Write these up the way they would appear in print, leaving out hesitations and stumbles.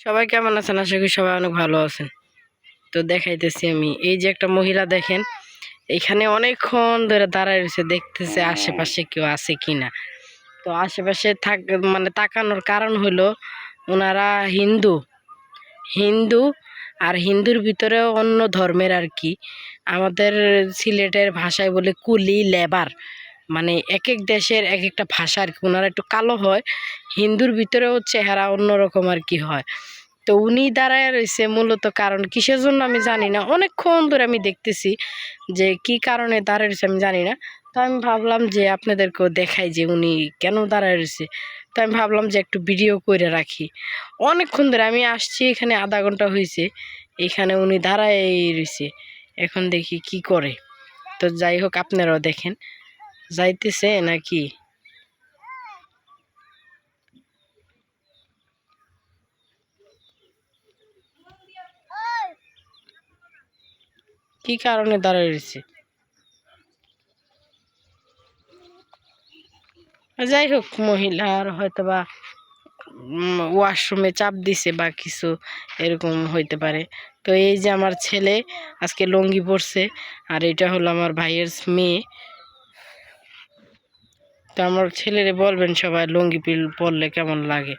সবাই কেমন আছেন? আশা করি সবাই অনেক ভালো আছেন। তো দেখাইতেছি আমি, এই যে একটা মহিলা দেখেন, এখানে অনেকক্ষণ ধরে দাঁড়ায় রয়েছে, দেখতেছে আশেপাশে কেউ আছে কিনা। তো আশেপাশে মানে তাকানোর কারণ হলো ওনারা হিন্দু হিন্দু আর হিন্দুর ভিতরেও অন্য ধর্মের আর কি। আমাদের সিলেটের ভাষায় বলে কুলি লেবার, মানে এক এক দেশের এক একটা ভাষা আর কি। ওনারা একটু কালো হয়, হিন্দুর ভিতরেও চেহারা অন্যরকম আর কি হয়। তো উনি দাঁড়ায় রয়েছে মূলত, কারণ কিসের জন্য আমি জানি না, অনেকক্ষণ ধরে আমি দেখতেছি যে কি কারণে দাঁড়ায় রয়েছে আমি জানি না। তো আমি ভাবলাম যে আপনাদেরকেও দেখাই যে উনি কেন দাঁড়ায় রয়েছে। তো আমি ভাবলাম যে একটু ভিডিও করে রাখি। অনেকক্ষণ ধরে আমি আসছি, এখানে আধা ঘন্টা হয়েছে, এখানে উনি দাঁড়ায় রয়েছে। এখন দেখি কি করে। তো যাই হোক, আপনারাও দেখেন যাইতেছে নাকি। কি কারণে দাঁড়ায় রয়েছে, যাই হোক, মহিলার হয়তো বা ওয়াশরুমে চাপ দিছে বা কিছু এরকম হইতে পারে। তো এই যে আমার ছেলে আজকে লুঙ্গি পরছে, আর এটা হলো আমার ভাইয়ের মেয়ে। তো আমার ছেলেরে বলবেন সবাই লুঙ্গি পরলে কেমন লাগে।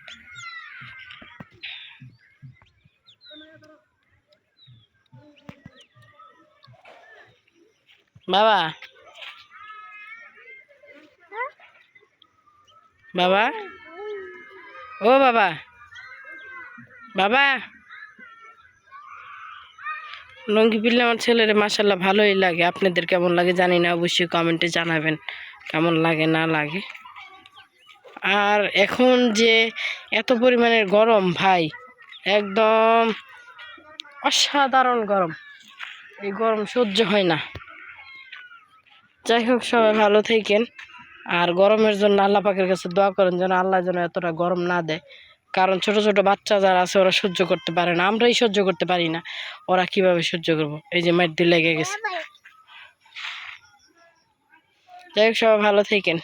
বাবা, বাবা, ও বাবা, বাবা, লুঙ্গি পরলে আমার ছেলের মাশাল্লাহ ভালোই লাগে। আপনাদের কেমন লাগে জানি না, অবশ্যই কমেন্টে জানাবেন কেমন লাগে না লাগে। আর এখন যে এত পরিমাণের গরম ভাই, একদম অসাধারণ গরম, এই গরম সহ্য হয় না। যাই হোক, সবাই ভালো থাকেন, আর গরমের জন্য আল্লাহ পাকের কাছে দোয়া করেন যেন আল্লাহ যেন এতটা গরম না দেয়। কারণ ছোট ছোট বাচ্চা যারা আছে ওরা সহ্য করতে পারে না, আমরাই সহ্য করতে পারি না, ওরা কিভাবে সহ্য করবো। এই যে মাটি লেগে গেছে। যাই হোক, সবাই ভালো থাকেন।